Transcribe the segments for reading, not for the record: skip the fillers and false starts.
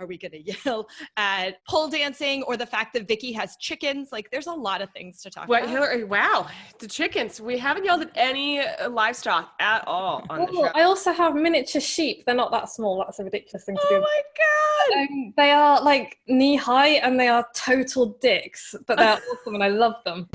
Are we going to yell at pole dancing or the fact that Vicky has chickens? Like, there's a lot of things to talk about. Hillary, wow, the chickens. We haven't yelled at any livestock at all on the show. I also have miniature sheep. They're not that small. That's a ridiculous thing to do. Oh my God. They are like knee high and they are total dicks, but they're awesome and I love them.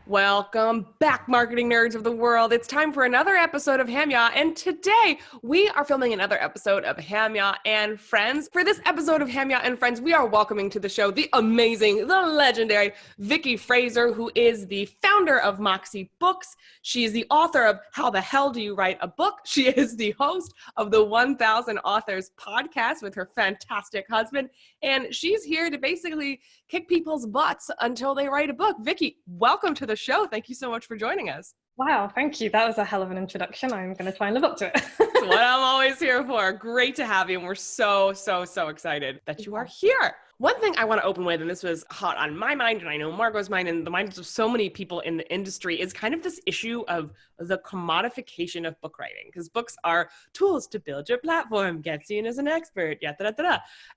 Welcome back, marketing nerds of the world. It's time for another episode of HAMYAW, and today we are filming another episode of HAMYAW and Friends. For this episode of HAMYAW and Friends, we are welcoming to the show the amazing, the legendary Vicky Fraser, who is the founder of Moxie Books. She is the author of How the Hell Do You Write a Book? She is the host of the 1000 Authors podcast with her fantastic husband, and she's here to basically kick people's butts until they write a book. Vicky, welcome to the show. Thank you so much for joining us. Wow, thank you. That was a hell of an introduction. I'm going to try and live up to it. That's what I'm always here for. Great to have you. And we're so excited that you are here. One thing I want to open with, and this was hot on my mind, and I know Margot's mind, and the minds of so many people in the industry, is kind of this issue of the commodification of book writing. Because books are tools to build your platform, get seen as an expert,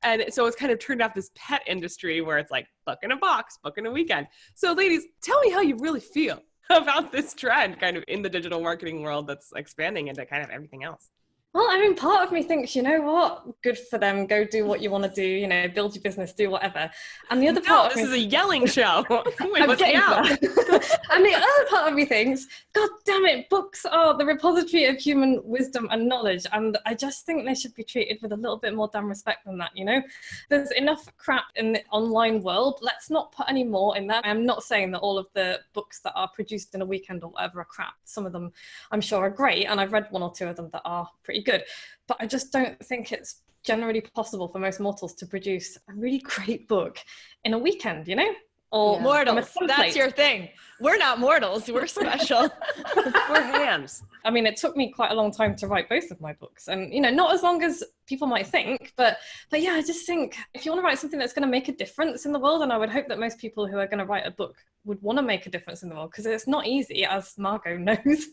And so it's kind of turned off this pet industry where it's like book in a box, book in a weekend. So ladies, tell me how you really feel about this trend kind of in the digital marketing world that's expanding into kind of everything else. Well, I mean, part of me thinks, you know what, good for them, go do what you want to do, you know, build your business, do whatever. And the other part of me... this is a yelling show. Wait, what's out? And the other part of me thinks, God damn it, books are the repository of human wisdom and knowledge. And I just think they should be treated with a little bit more damn respect than that, you know? There's enough crap in the online world. Let's not put any more in that. I'm not saying that all of the books that are produced in a weekend or whatever are crap. Some of them, I'm sure, are great. And I've read one or two of them that are pretty good, but I just don't think it's generally possible for most mortals to produce a really great book in a weekend, you know? Or mortals, that's your thing. We're not mortals, we're special. We're hams. I mean, it took me quite a long time to write both of my books, and you know, not as long as people might think, but yeah, I just think if you want to write something that's going to make a difference in the world, and I would hope that most people who are going to write a book would want to make a difference in the world, because it's not easy, as Margot knows.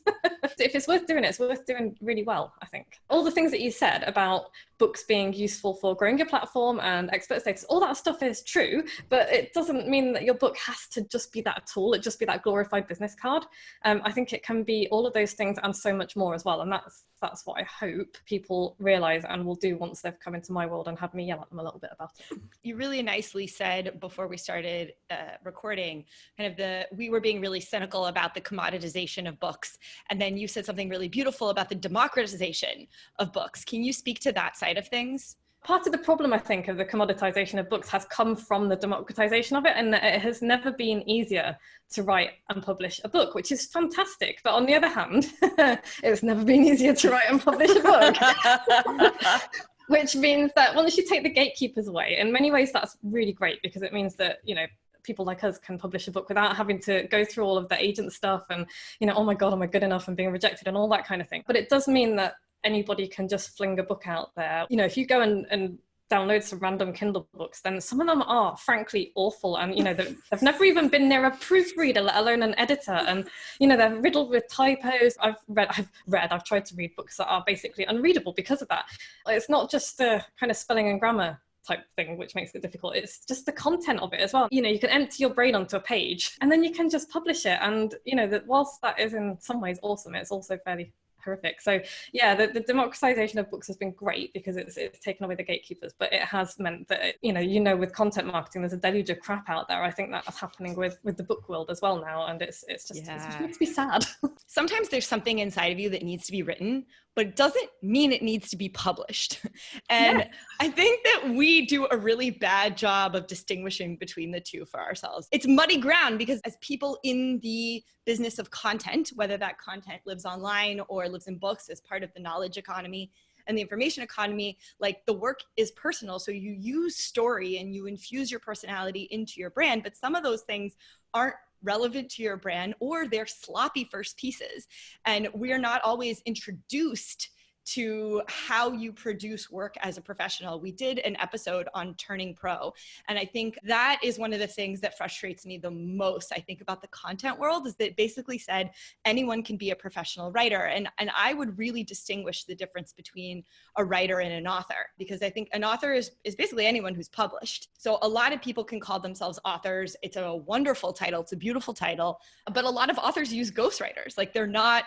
If it's worth doing, it's worth doing really well, I think. All the things that you said about books being useful for growing your platform and expert status, all that stuff is true, but it doesn't mean that your book has to just be that tool, it just be that glorified business card. I think it can be all of those things and so much more as well, and that's what I hope people realize and will do once they've come into my world and had me yell at them a little bit about it. You really nicely said before we started recording, kind of we were being really cynical about the commoditization of books, and then you said something really beautiful about the democratization of books. Can you speak to that side of things? Part of the problem, I think, of the commoditization of books has come from the democratization of it, and it has never been easier to write and publish a book, which is fantastic. But on the other hand, it's never been easier to write and publish a book. Which means that once you take the gatekeepers away, in many ways that's really great, because it means that, you know, people like us can publish a book without having to go through all of the agent stuff and, you know, oh my God, am I good enough, and being rejected and all that kind of thing. But it does mean that anybody can just fling a book out there. You know, if you go and download some random Kindle books, then some of them are frankly awful, and you know, they've never even been near a proofreader, let alone an editor, and you know, they're riddled with typos. I've tried to read books that are basically unreadable because of that. It's not just the kind of spelling and grammar type thing which makes it difficult, it's just the content of it as well. You know, you can empty your brain onto a page and then you can just publish it, and you know, that whilst that is in some ways awesome, it's also fairly horrific. So yeah, the democratization of books has been great because it's taken away the gatekeepers, but it has meant that, you know, with content marketing, there's a deluge of crap out there. I think that's happening with the book world as well now, and it just makes me sad. Sometimes there's something inside of you that needs to be written, but it doesn't mean it needs to be published. And yeah. I think that we do a really bad job of distinguishing between the two for ourselves. It's muddy ground because as people in the business of content, whether that content lives online or lives in books as part of the knowledge economy and the information economy, like the work is personal. So you use story and you infuse your personality into your brand, but some of those things aren't relevant to your brand, or they're sloppy first pieces. And we're not always introduced to how you produce work as a professional. We did an episode on turning pro. And I think that is one of the things that frustrates me the most, I think, about the content world, is that it basically said anyone can be a professional writer. And I would really distinguish the difference between a writer and an author, because I think an author is basically anyone who's published. So a lot of people can call themselves authors. It's a wonderful title. It's a beautiful title. But a lot of authors use ghostwriters. Like, they're not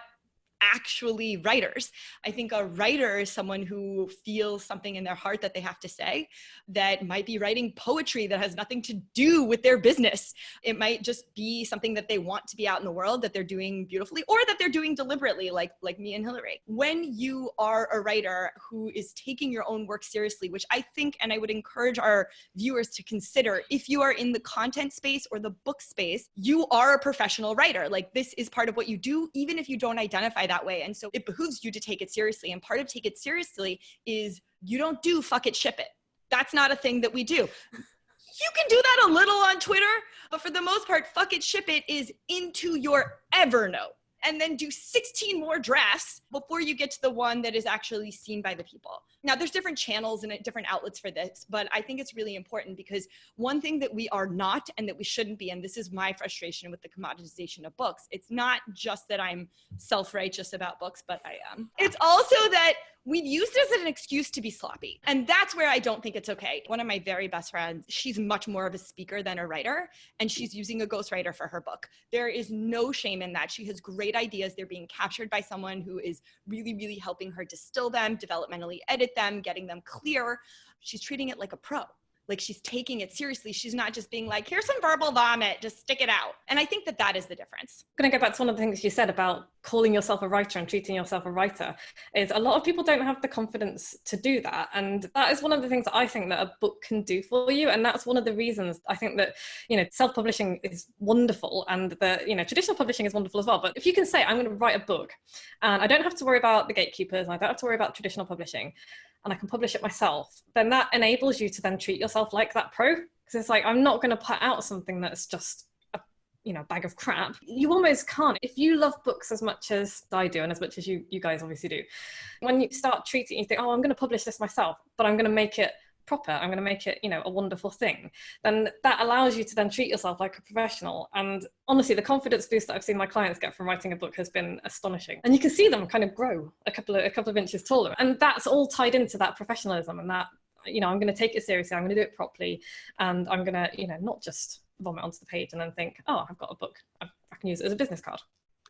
actually writers. I think a writer is someone who feels something in their heart that they have to say, that might be writing poetry that has nothing to do with their business. It might just be something that they want to be out in the world, that they're doing beautifully, or that they're doing deliberately, like me and Hillary. When you are a writer who is taking your own work seriously, which I think, and I would encourage our viewers to consider, if you are in the content space or the book space, you are a professional writer. Like, this is part of what you do, even if you don't identify that way. And so it behooves you to take it seriously. And part of take it seriously is you don't do fuck it, ship it. That's not a thing that we do. You can do that a little on Twitter, but for the most part, fuck it, ship it is into your Evernote, and then do 16 more drafts before you get to the one that is actually seen by the people. Now, there's different channels and different outlets for this, but I think it's really important, because one thing that we are not, and that we shouldn't be, and this is my frustration with the commoditization of books, it's not just that I'm self-righteous about books, but I am. It's also that we've used it as an excuse to be sloppy. And that's where I don't think it's okay. One of my very best friends, she's much more of a speaker than a writer, and she's using a ghostwriter for her book. There is no shame in that. She has great ideas. They're being captured by someone who is really, really helping her distill them, developmentally edit them, getting them clear. She's treating it like a pro. Like, she's taking it seriously. She's not just being like, here's some verbal vomit, just stick it out. And I think that that is the difference. I'm going to go back to one of the things you said about calling yourself a writer and treating yourself a writer, is a lot of people don't have the confidence to do that. And that is one of the things that I think that a book can do for you. And that's one of the reasons I think that, self-publishing is wonderful, and that, traditional publishing is wonderful as well. But if you can say, I'm going to write a book and I don't have to worry about the gatekeepers, and I don't have to worry about traditional publishing, and I can publish it myself, then that enables you to then treat yourself like that pro. Because it's like, I'm not going to put out something that's just a bag of crap. You almost can't. If you love books as much as I do, and as much as you guys obviously do, when you start treating, you think, oh, I'm going to publish this myself, but I'm going to make it proper, I'm going to make it, a wonderful thing, then that allows you to then treat yourself like a professional. And honestly, the confidence boost that I've seen my clients get from writing a book has been astonishing. And you can see them kind of grow a couple of inches taller. And that's all tied into that professionalism, and that, I'm going to take it seriously, I'm going to do it properly, and I'm going to, not just vomit onto the page and then think, oh, I've got a book, I can use it as a business card.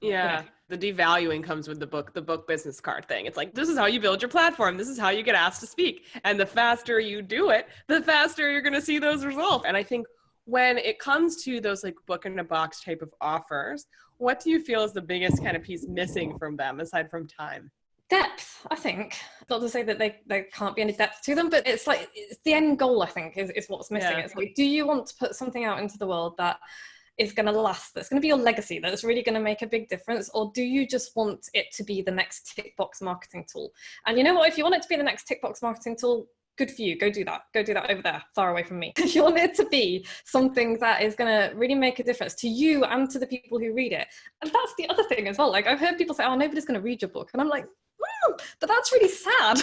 Yeah. The devaluing comes with the book business card thing. It's like, this is how you build your platform. This is how you get asked to speak. And the faster you do it, the faster you're going to see those results. And I think when it comes to those like book in a box type of offers, what do you feel is the biggest kind of piece missing from them aside from time? Depth, I think. Not to say that there can't be any depth to them, but it's like, it's the end goal, I think, is what's missing. Yeah. It's like, do you want to put something out into the world that is going to last, that's going to be your legacy, that's really going to make a big difference? Or do you just want it to be the next tick box marketing tool? And you know what, if you want it to be the next tick box marketing tool, good for you, go do that over there, far away from me. If you want it to be something that is going to really make a difference to you and to the people who read it. And that's the other thing as well. Like, I've heard people say, oh, nobody's going to read your book. And I'm like, but that's really sad.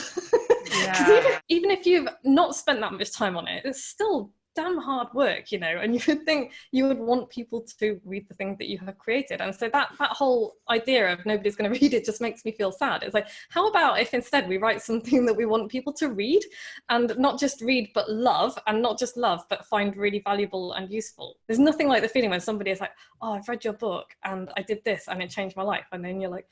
Yeah. even if you've not spent that much time on it, it's still damn hard work, and you would think you would want people to read the thing that you have created. And so that whole idea of nobody's going to read it just makes me feel sad. It's like, how about if instead we write something that we want people to read, and not just read but love, and not just love but find really valuable and useful? There's nothing like the feeling when somebody is like, oh, I've read your book and I did this and it changed my life, and then you're like,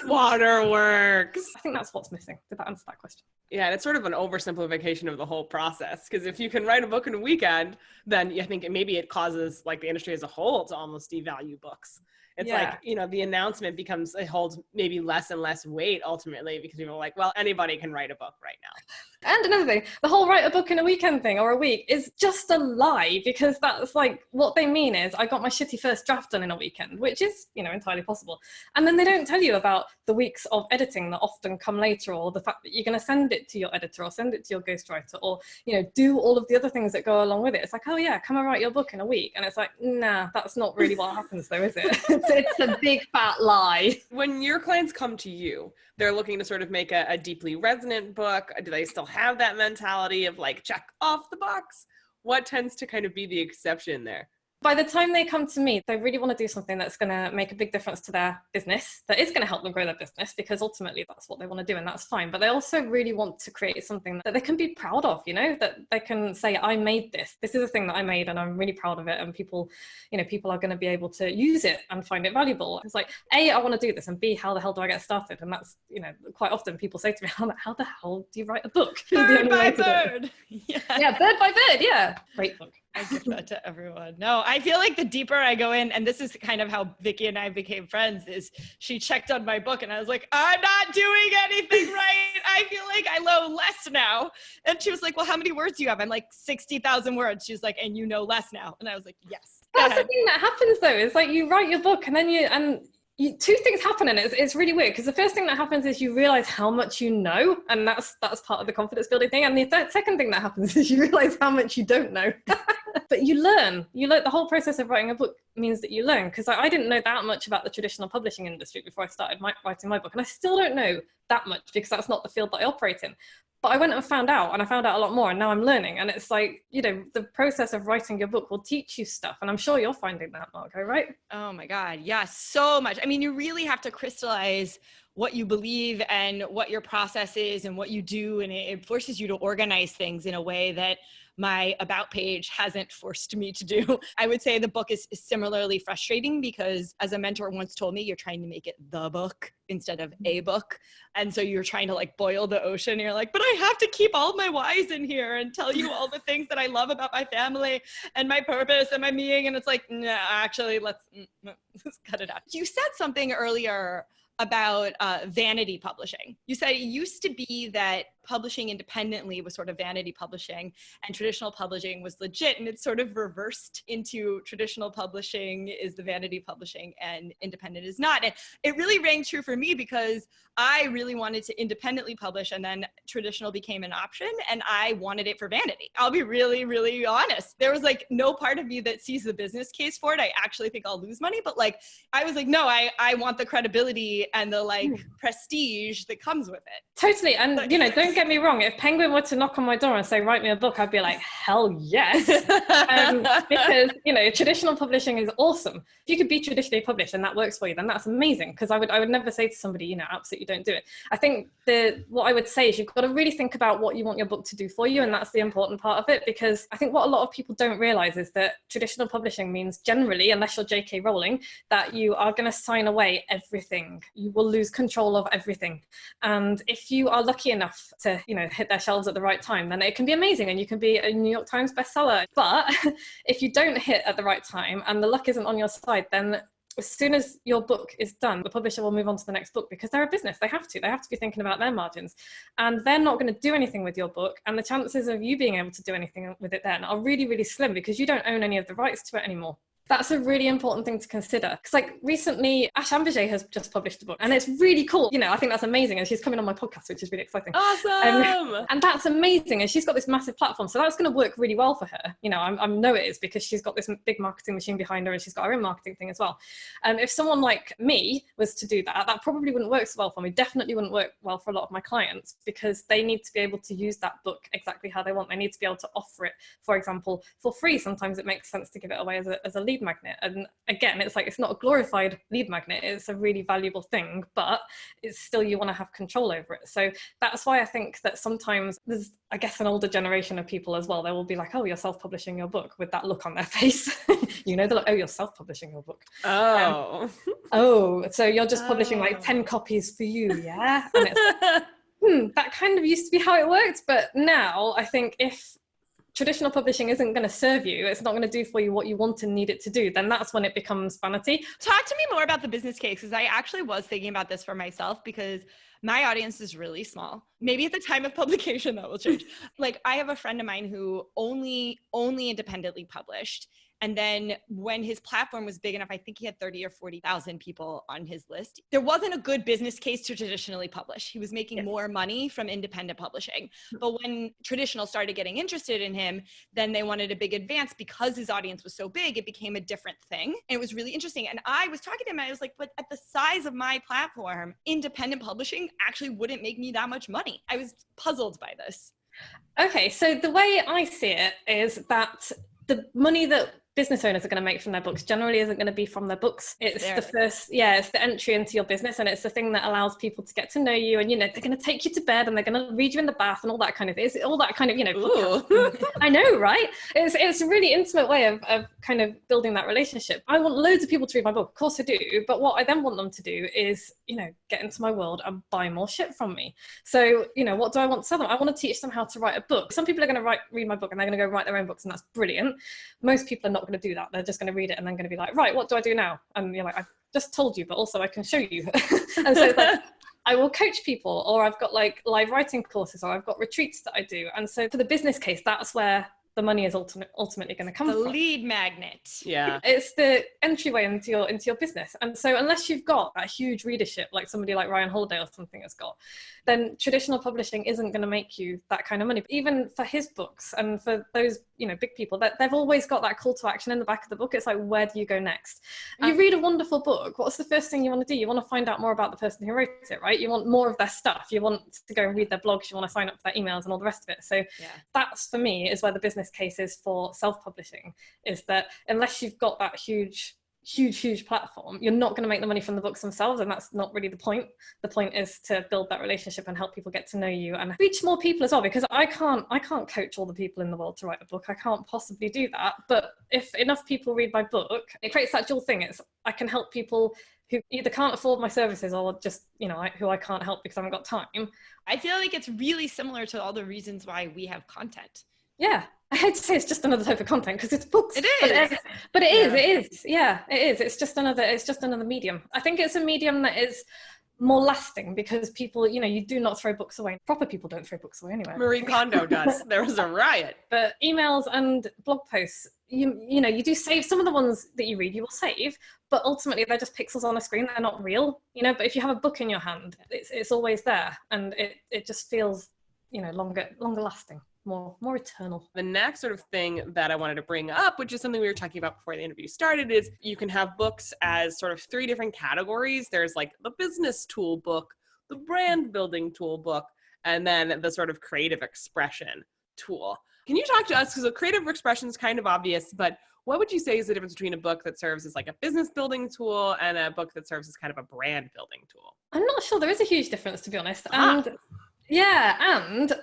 waterworks. I think that's what's missing. Did that answer that question? Yeah, and it's sort of an oversimplification of the whole process, because if you can write a book in a weekend, then I think maybe it causes like the industry as a whole to almost devalue books. It's like, the announcement it holds maybe less and less weight ultimately, because people are like, well, anybody can write a book right now. And another thing, the whole write a book in a weekend thing or a week is just a lie, because that's like what they mean is I got my shitty first draft done in a weekend, which is, you know, entirely possible. And then they don't tell you about the weeks of editing that often come later, or the fact that you're going to send it to your editor or send it to your ghostwriter, or, you know, do all of the other things that go along with it. It's like, oh yeah, come and write your book in a week. And it's like, nah, that's not really what happens though, is it? It's a big fat lie. When your clients come to you, they're looking to sort of make a deeply resonant book. Do they still have that mentality of like, check off the box? What tends to kind of be the exception there? By the time they come to me, they really want to do something that's going to make a big difference to their business, that is going to help them grow their business, because ultimately that's what they want to do, and that's fine. But they also really want to create something that they can be proud of, you know, that they can say, I made this. This is a thing that I made and I'm really proud of it. And people, you know, people are going to be able to use it and find it valuable. It's like, A, I want to do this, and B, how the hell do I get started? And that's, you know, quite often people say to me, how the hell do you write a book? Bird by bird. Yeah, bird by bird. Yeah. Great book. I give that to everyone. No, I feel like the deeper I go in, and this is kind of how Vicky and I became friends, is she checked on my book and I was like, I'm not doing anything right. I feel like I know less now. And she was like, well, how many words do you have? I'm like 60,000 words. She's like, and you know less now. And I was like, yes. That's the thing that happens though, is like you write your book and then two things happen, and it's really weird, because the first thing that happens is you realize how much you know, and that's part of the confidence building thing. And the second thing that happens is you realize how much you don't know. But you learn. The whole process of writing a book means that you learn, because I didn't know that much about the traditional publishing industry before I started writing my book, and I still don't know that much because that's not the field that I operate in. But I went and found out, and I found out a lot more, and now I'm learning. And it's like, you know, the process of writing your book will teach you stuff. And I'm sure you're finding that, Margot, right? Oh my God. Yes, so much. I mean, you really have to crystallize what you believe and what your process is and what you do. And it forces you to organize things in a way that my about page hasn't forced me to do. I would say the book is similarly frustrating, because as a mentor once told me, you're trying to make it the book instead of a book. And so you're trying to like boil the ocean. You're like, but I have to keep all my whys in here and tell you all the things that I love about my family and my purpose and my meaning. And it's like, nah, actually, let's cut it out. You said something earlier about vanity publishing. You said it used to be that publishing independently was sort of vanity publishing and traditional publishing was legit, and it's sort of reversed into traditional publishing is the vanity publishing and independent is not. And it really rang true for me, because I really wanted to independently publish, and then traditional became an option, and I wanted it for vanity. I'll be really, really honest. There was like no part of me that sees the business case for it. I actually think I'll lose money, but like, I was like, no, I want the credibility and the like prestige that comes with it. Totally. And you know, don't get me wrong, if Penguin were to knock on my door and say, write me a book, I'd be like, hell yes. Because, you know, traditional publishing is awesome. If you could be traditionally published and that works for you, then that's amazing. Because I would never say to somebody, you know, absolutely don't do it. I think what I would say is you've got to really think about what you want your book to do for you. And that's the important part of it, because I think what a lot of people don't realize is that traditional publishing means generally, unless you're J.K. Rowling, that you are going to sign away everything. You will lose control of everything. And if you are lucky enough to, you know, hit their shelves at the right time, then it can be amazing and you can be a New York Times bestseller. But if you don't hit at the right time and the luck isn't on your side, then as soon as your book is done, the publisher will move on to the next book, because they're a business. They have to be thinking about their margins, and they're not going to do anything with your book. And the chances of you being able to do anything with it then are really, really slim, because you don't own any of the rights to it anymore. That's a really important thing to consider. Because like recently, Ash Ambige has just published a book, and it's really cool. You know, I think that's amazing. And she's coming on my podcast, which is really exciting. Awesome. And that's amazing. And she's got this massive platform. So that's going to work really well for her. You know, I know it is, because she's got this big marketing machine behind her, and she's got her own marketing thing as well. If someone like me was to do that, that probably wouldn't work so well for me. Definitely wouldn't work well for a lot of my clients, because they need to be able to use that book exactly how they want. They need to be able to offer it, for example, for free. Sometimes it makes sense to give it away as a lead magnet. And again, it's like, it's not a glorified lead magnet. It's a really valuable thing, but it's still, you want to have control over it. So that's why I think that sometimes there's, I guess, an older generation of people as well. They will be like, oh, you're self-publishing your book, with that look on their face. You know, they're like, oh, you're self-publishing your book. So you're just publishing like 10 copies for you, yeah? And it's that kind of used to be how it worked. But now I think if traditional publishing isn't going to serve you, it's not going to do for you what you want and need it to do, then that's when it becomes vanity. Talk to me more about the business case, because I actually was thinking about this for myself, because My audience is really small. Maybe at the time of publication that will change. Like I have a friend of mine who only independently published. And then when his platform was big enough, I think he had 30 or 40,000 people on his list. There wasn't a good business case to traditionally publish. He was making more money from independent publishing. But when traditional started getting interested in him, then they wanted a big advance because his audience was so big, it became a different thing. And it was really interesting. And I was talking to him and I was like, but at the size of my platform, independent publishing actually wouldn't make me that much money. I was puzzled by this. Okay, so the way I see it is that the money that business owners are going to make from their books generally isn't going to be from their books. It's it's the entry into your business, and it's the thing that allows people to get to know you, and they're going to take you to bed and they're going to read you in the bath and all that kind of thing. It's all that kind of I know, right? It's a really intimate way of kind of building that relationship. I want loads of people to read my book, of course I do, but what I then want them to do is get into my world and buy more shit from me. So what do I want to tell them? I want to teach them how to write a book. Some people are going to read my book and they're going to go write their own books, and that's brilliant. Most people are not going to do that. They're just going to read it and then going to be like, right, what do I do now? And you're like, I've just told you, but also I can show you. And so it's like, I will coach people, or I've got like live writing courses, or I've got retreats that I do. And so for the business case, that's where the money is ultimately going to come from. The lead magnet. Yeah. It's the entryway into your business. And so unless you've got that huge readership, like somebody like Ryan Holiday or something has got, then traditional publishing isn't going to make you that kind of money. But even for his books and for those, big people, that they've always got that call to action in the back of the book. It's like, where do you go next? You read a wonderful book. What's the first thing you want to do? You want to find out more about the person who wrote it, right? You want more of their stuff. You want to go and read their blogs. You want to sign up for their emails and all the rest of it. So that's, for me, is where the business case is for self-publishing, is that unless you've got that huge platform, you're not going to make the money from the books themselves, and that's not really the point. The point is to build that relationship and help people get to know you and reach more people as well, because I can't coach all the people in the world to write a book. I can't possibly do that. But if enough people read my book, it creates that dual thing. It's I can help people who either can't afford my services or just, who I can't help because I haven't got time. I feel like it's really similar to all the reasons why we have content. Yeah. I hate to say it's just another type of content because it's books. It is. But it is. Yeah, it is. It's just another medium. I think it's a medium that is more lasting because people, you do not throw books away. Proper people don't throw books away anyway. Marie Kondo does. There was a riot. But emails and blog posts, you do save. Some of the ones that you read, you will save, but ultimately they're just pixels on a screen. They're not real, but if you have a book in your hand, it's always there, and it just feels, longer lasting. More eternal. The next sort of thing that I wanted to bring up, which is something we were talking about before the interview started, is you can have books as sort of 3 different categories. There's like the business tool book, the brand building tool book, and then the sort of creative expression tool. Can you talk to us, because the creative expression is kind of obvious, but what would you say is the difference between a book that serves as like a business building tool and a book that serves as kind of a brand building tool? I'm not sure there is a huge difference, to be honest. And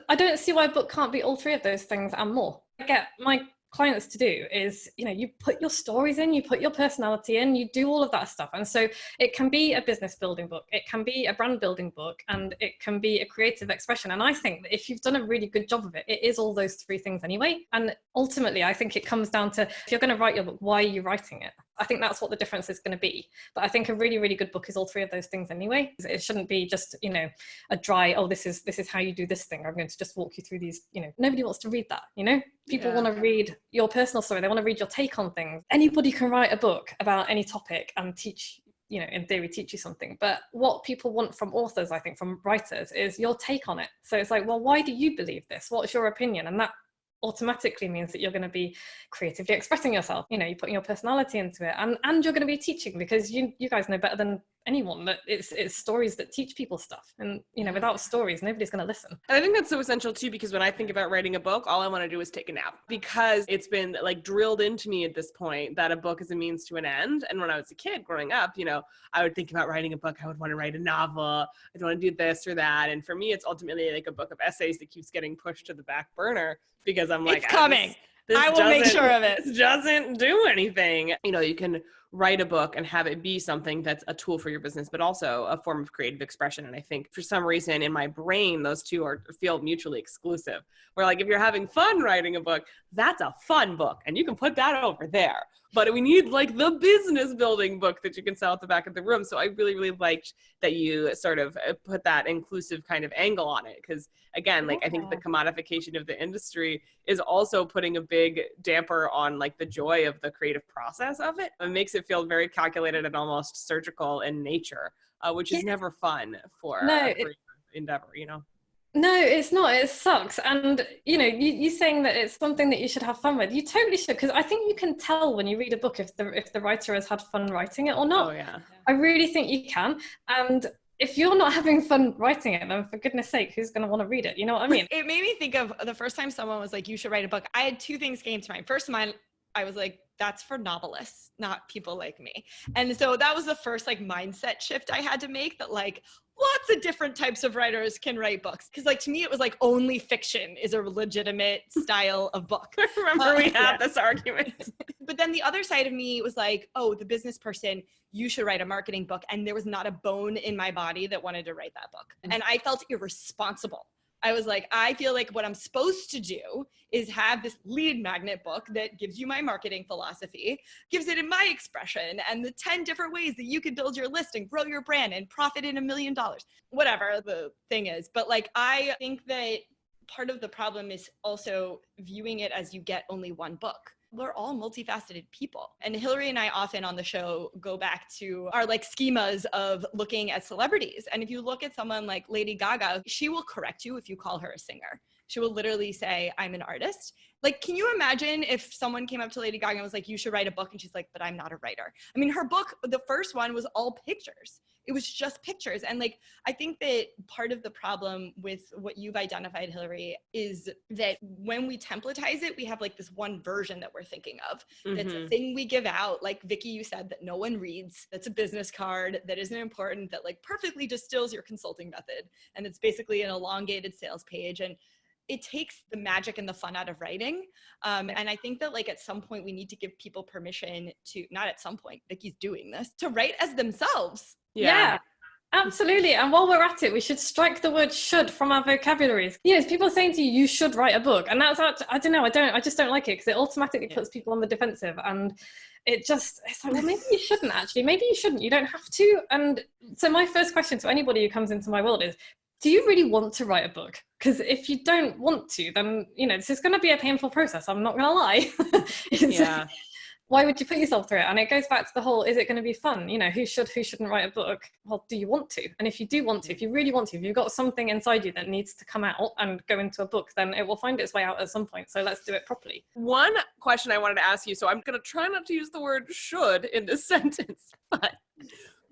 I don't see why a book can't be all 3 of those things and more. I get my clients to do is, you put your stories in, you put your personality in, you do all of that stuff. And so it can be a business building book, it can be a brand building book, and it can be a creative expression. And I think that if you've done a really good job of it, it is all those 3 things anyway. And ultimately, I think it comes down to, if you're going to write your book, why are you writing it? I think that's what the difference is going to be. But I think a really, really good book is all 3 of those things anyway. It shouldn't be just, a dry, this is how you do this thing. I'm going to just walk you through these, nobody wants to read that, People want to read your personal story. They want to read your take on things. Anybody can write a book about any topic and teach, in theory, teach you something. But what people want from authors, I think, from writers, is your take on it. So it's like, well, why do you believe this? What's your opinion? And that automatically means that you're going to be creatively expressing yourself. You're putting your personality into it, and you're going to be teaching, because you guys know better than anyone that it's stories that teach people stuff, and without stories nobody's going to listen. And I think that's so essential too, because when I think about writing a book, all I want to do is take a nap, because it's been like drilled into me at this point that a book is a means to an end. And when I was a kid growing up, I would think about writing a book. I would want to write a novel. I'd want to do this or that. And for me, it's ultimately like a book of essays that keeps getting pushed to the back burner, because I'm like, it's coming. I will make sure of it. This doesn't do anything. You can write a book and have it be something that's a tool for your business, but also a form of creative expression. And I think for some reason in my brain, those two feel mutually exclusive. Where like, if you're having fun writing a book, that's a fun book and you can put that over there. But we need like the business building book that you can sell at the back of the room. So I really, really liked that you sort of put that inclusive kind of angle on it. Because again, like I think the commodification of the industry is also putting a big damper on like the joy of the creative process of it. It makes it feel very calculated and almost surgical in nature, which is never fun for a creative endeavor, you know? No, it's not. It sucks. And, you know, you saying that it's something that you should have fun with. You totally should, because I think you can tell when you read a book if the writer has had fun writing it or not. Oh, yeah. I really think you can. And if you're not having fun writing it, then for goodness sake, who's going to want to read it? You know what I mean? It made me think of the first time someone was like, you should write a book. I had two things came to mind. First of mine, I was like, that's for novelists, not people like me. And so that was the first like mindset shift I had to make, that like lots of different types of writers can write books. Cause like to me, it was like only fiction is a legitimate style of book. I remember we had this argument. But then the other side of me was like, oh, the business person, you should write a marketing book. And there was not a bone in my body that wanted to write that book. And I felt irresponsible. I was like, I feel like what I'm supposed to do is have this lead magnet book that gives you my marketing philosophy, gives it in my expression, and the 10 different ways that you could build your list and grow your brand and profit in $1 million, whatever the thing is. But like, I think that part of the problem is also viewing it as you get only one book. We're all multifaceted people. And Hillary and I often on the show go back to our like schemas of looking at celebrities. And if you look at someone like Lady Gaga, she will correct you if you call her a singer. She will literally say, I'm an artist. Like, can you imagine if someone came up to Lady Gaga and was like, you should write a book? And she's like, but I'm not a writer. I mean, her book, the first one was all pictures. It was just pictures. And like, I think that part of the problem with what you've identified, Hillary, is that when we templatize it, we have like this one version that we're thinking of. That's a thing we give out. Like Vicky, you said that no one reads. That's a business card that isn't important, that like perfectly distills your consulting method. And it's basically an elongated sales page. And it takes the magic and the fun out of writing. And I think that like at some point we need to give people permission to, not at some point, Vicky's doing this, to write as themselves. Yeah, absolutely. And while we're at it, we should strike the word should from our vocabularies. You know, it's people saying to you, you should write a book. And that's, I don't know, I just don't like it because it automatically puts people on the defensive. And it's like, well, maybe you shouldn't actually, maybe you shouldn't, you don't have to. And so my first question to anybody who comes into my world is, do you really want to write a book? Because if you don't want to, then, you know, this is going to be a painful process. I'm not going to lie. Why would you put yourself through it? And it goes back to the whole, is it going to be fun? You know, who shouldn't write a book? Well, do you want to? And if you do want to, if you really want to, if you've got something inside you that needs to come out and go into a book, then it will find its way out at some point. So let's do it properly. One question I wanted to ask you, so I'm going to try not to use the word should in this sentence, but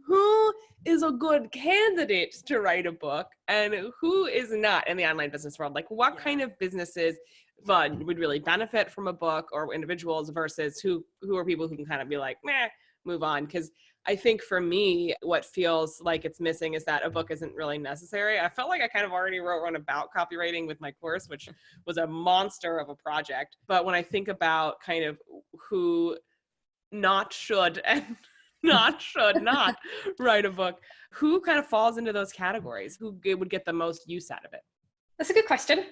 who is a good candidate to write a book and who is not in the online business world? Like what kind of businesses would really benefit from a book, or individuals versus who are people who can kind of be like, meh, move on? Because I think for me, what feels like it's missing is that a book isn't really necessary. I felt like I kind of already wrote one about copywriting with my course, which was a monster of a project. But when I think about kind of who not should and should not write a book, who kind of falls into those categories? Who would get the most use out of it? That's a good question.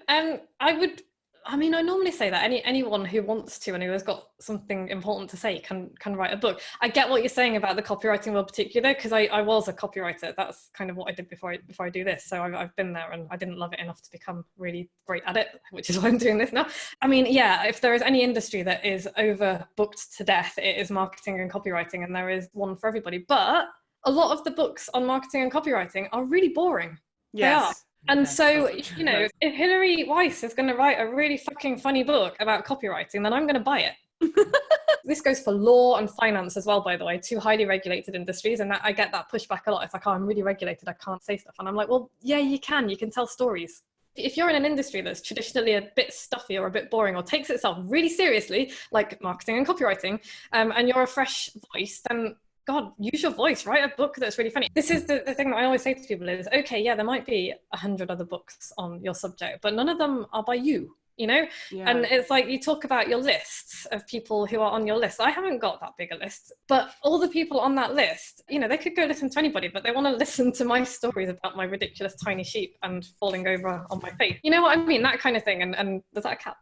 I normally say that anyone who wants to and who has got something important to say can write a book. I get what you're saying about the copywriting world particular, because I was a copywriter. That's kind of what I did before I do this. So I've been there and I didn't love it enough to become really great at it, which is why I'm doing this now. I mean, yeah, if there is any industry that is overbooked to death, it is marketing and copywriting, and there is one for everybody. But a lot of the books on marketing and copywriting are really boring. Yes. They are. And so, you know, if Hillary Weiss is going to write a really fucking funny book about copywriting, then I'm going to buy it. This goes for law and finance as well, by the way, two highly regulated industries. And I get that pushback a lot. It's like, oh, I'm really regulated, I can't say stuff. And I'm like, well, yeah, you can tell stories. If you're in an industry that's traditionally a bit stuffy or a bit boring or takes itself really seriously, like marketing and copywriting, and you're a fresh voice, then God, use your voice, write a book that's really funny. This is the thing that I always say to people is, okay, yeah, there might be 100 other books on your subject, but none of them are by you. you know? Yeah. And it's like, you talk about your lists of people who are on your list. I haven't got that big a list, but all the people on that list, you know, they could go listen to anybody, but they want to listen to my stories about my ridiculous tiny sheep and falling over on my face. You know what I mean? That kind of thing. And does that count?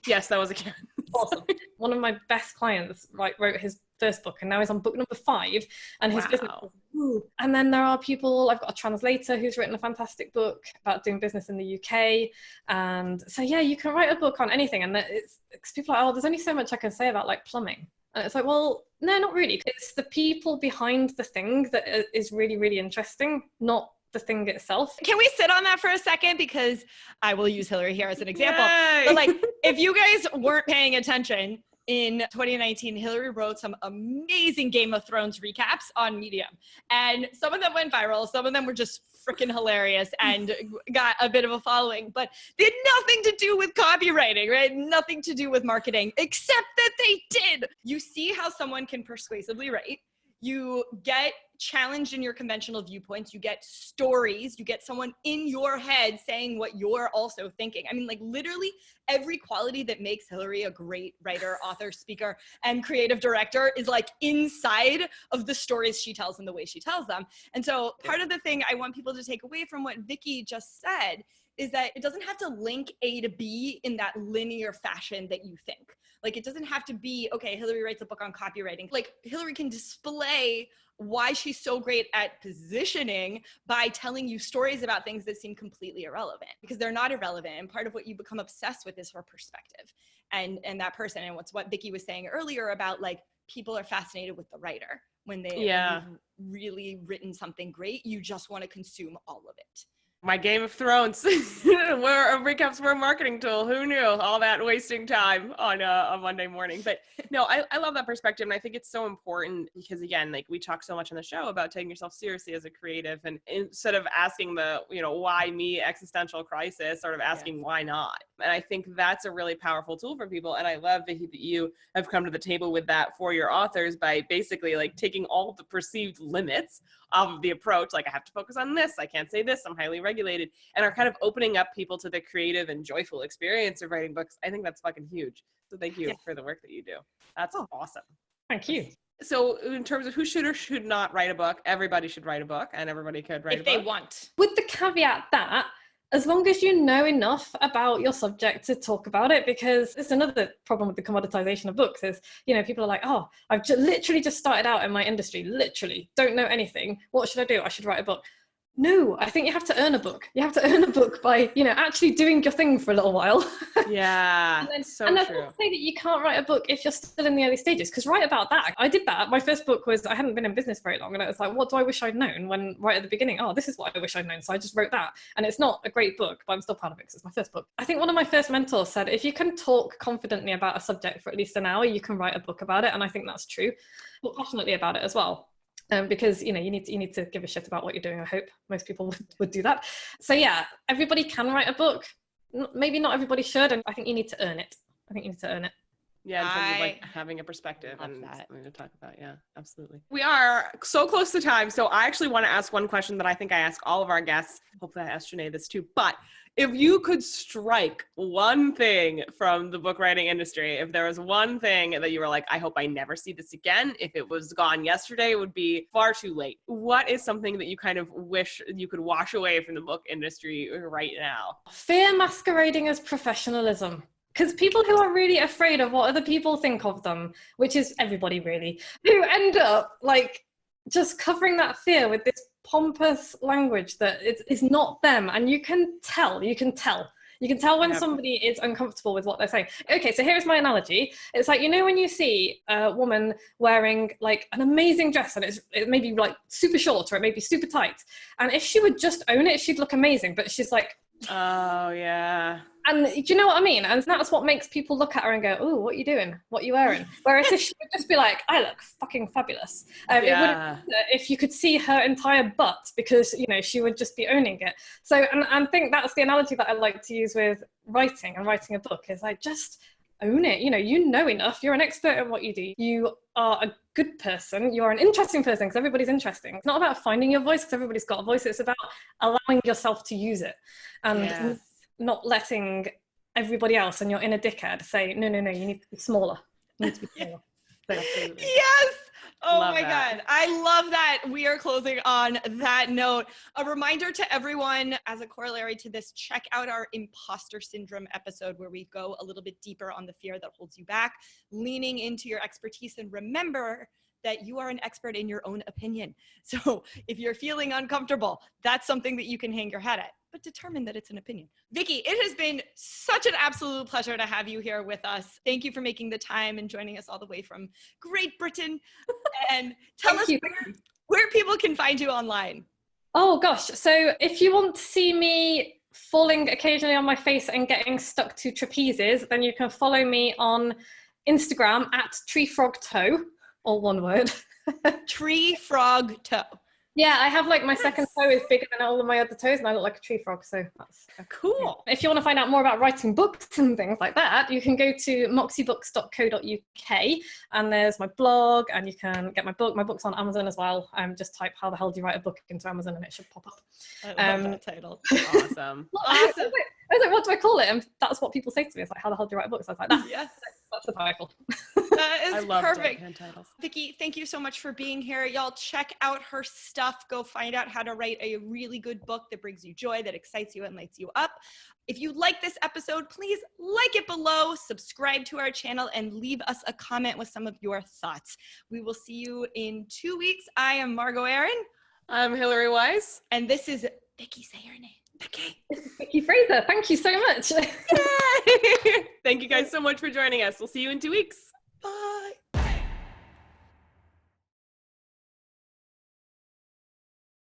Yes, that was a cat. Awesome. One of my best clients wrote his first book, and now he's on book number 5, and his business is, and then there are people, I've got a translator who's written a fantastic book about doing business in the UK. And so yeah, you can write a book on anything, and it's people are like, oh, there's only so much I can say about like plumbing. And it's like, well, no, not really. It's the people behind the thing that is really, really interesting, not the thing itself. Can we sit on that for a second? Because I will use Hillary here as an example. Yay! But like, if you guys weren't paying attention, in 2019, Hillary wrote some amazing Game of Thrones recaps on Medium. And some of them went viral. Some of them were just freaking hilarious and got a bit of a following, but they had nothing to do with copywriting, right? Nothing to do with marketing, except that they did. You see how someone can persuasively write. You get challenged in your conventional viewpoints. You get stories. You get someone in your head saying what you're also thinking. I mean, like literally every quality that makes Hillary a great writer, author, speaker, and creative director is like inside of the stories she tells and the way she tells them. And so part of the thing I want people to take away from what Vicky just said is that it doesn't have to link A to B in that linear fashion that you think. Like, it doesn't have to be, okay, Hillary writes a book on copywriting. Like, Hillary can display why she's so great at positioning by telling you stories about things that seem completely irrelevant, because they're not irrelevant. And part of what you become obsessed with is her perspective and that person. And what Vicky was saying earlier about, like, people are fascinated with the writer. When they've really written something great, you just want to consume all of it. My Game of Thrones, where recaps were a marketing tool. Who knew? All that wasting time on a Monday morning. But no, I love that perspective. And I think it's so important because, again, like we talk so much on the show about taking yourself seriously as a creative, and instead of asking the, why me existential crisis, sort of asking why not. And I think that's a really powerful tool for people. And I love, Vicky, that you have come to the table with that for your authors by basically like taking all the perceived limits of the approach. Like, I have to focus on this. I can't say this. I'm highly regulated, and are kind of opening up people to the creative and joyful experience of writing books. I think that's fucking huge. So thank you for the work that you do. That's awesome. Thank you. So in terms of who should or should not write a book, everybody should write a book, and everybody could write a book. If they want. With the caveat that, as long as you know enough about your subject to talk about it, because it's another problem with the commoditization of books is, people are like, oh, I've literally just started out in my industry, literally don't know anything. What should I do? I should write a book. No, I think you have to earn a book. You have to earn a book by, actually doing your thing for a little while. Yeah, and so that's true. not to say that you can't write a book if you're still in the early stages, because write about that. I did that. My first book was, I hadn't been in business very long, and I was like, what do I wish I'd known? When right at the beginning, oh, this is what I wish I'd known. So I just wrote that. And it's not a great book, but I'm still proud of it because it's my first book. I think one of my first mentors said, if you can talk confidently about a subject for at least an hour, you can write a book about it. And I think that's true. Talk passionately about it as well. Because you need to give a shit about what you're doing. I hope most people would do that. So yeah, everybody can write a book. Maybe not everybody should, and I think you need to earn it. Yeah, in terms of like having a perspective and that. something to talk about. Yeah, absolutely. We are so close to time, so I actually want to ask one question that I think I ask all of our guests. Hopefully I asked Janae this too, but if you could strike one thing from the book writing industry, if there was one thing that you were like, I hope I never see this again, if it was gone yesterday, it would be far too late. What is something that you kind of wish you could wash away from the book industry right now? Fear masquerading as professionalism. Because people who are really afraid of what other people think of them, which is everybody really, who end up like just covering that fear with this pompous language that is not them. And you can tell when somebody is uncomfortable with what they're saying. Okay, so here's my analogy. It's like, when you see a woman wearing like an amazing dress and it may be like super short or it may be super tight. And if she would just own it, she'd look amazing. But she's like, oh yeah. And do you know what I mean? And that's what makes people look at her and go, oh, what are you doing? What are you wearing? Whereas if she would just be like, I look fucking fabulous. It wouldn't matter if you could see her entire butt, because, she would just be owning it. So, and I think that's the analogy that I like to use with writing and writing a book is like, just own it. You know enough. You're an expert at what you do. You are a good person. You are an interesting person because everybody's interesting. It's not about finding your voice because everybody's got a voice. It's about allowing yourself to use it. And not letting everybody else and you're in a dickhead, say, no, you need to be smaller. You need to be smaller. Yes. Oh Love my that. God. I love that. We are closing on that note. A reminder to everyone, as a corollary to this, check out our imposter syndrome episode where we go a little bit deeper on the fear that holds you back, leaning into your expertise, and remember that you are an expert in your own opinion. So if you're feeling uncomfortable, that's something that you can hang your hat at, but determine that it's an opinion. Vicky, it has been such an absolute pleasure to have you here with us. Thank you for making the time and joining us all the way from Great Britain. And tell us where people can find you online. Oh gosh, so if you want to see me falling occasionally on my face and getting stuck to trapezes, then you can follow me on Instagram at treefrogtoe, all one word. Tree Frog Toe. Yeah, I have like my second toe is bigger than all of my other toes and I look like a tree frog, so that's cool. If you want to find out more about writing books and things like that, you can go to moxiebooks.co.uk and there's my blog and you can get my book. My book's on Amazon as well. Just type "How the hell do you write a book" into Amazon and it should pop up. I love that title. Awesome. Awesome. I was like, what do I call it? And that's what people say to me. It's like, how the hell do you write a book? So I was like, that's the title. That is I love perfect. deadpan titles. Vicky, thank you so much for being here. Y'all check out her stuff. Go find out how to write a really good book that brings you joy, that excites you and lights you up. If you like this episode, please like it below, subscribe to our channel, and leave us a comment with some of your thoughts. We will see you in 2 weeks. I am Margot Aaron. I'm Hillary Wise. And this is Vicky. Say your name. Vicky. This is Vicky Fraser. Thank you so much. Thank you guys so much for joining us. We'll see you in 2 weeks. Bye.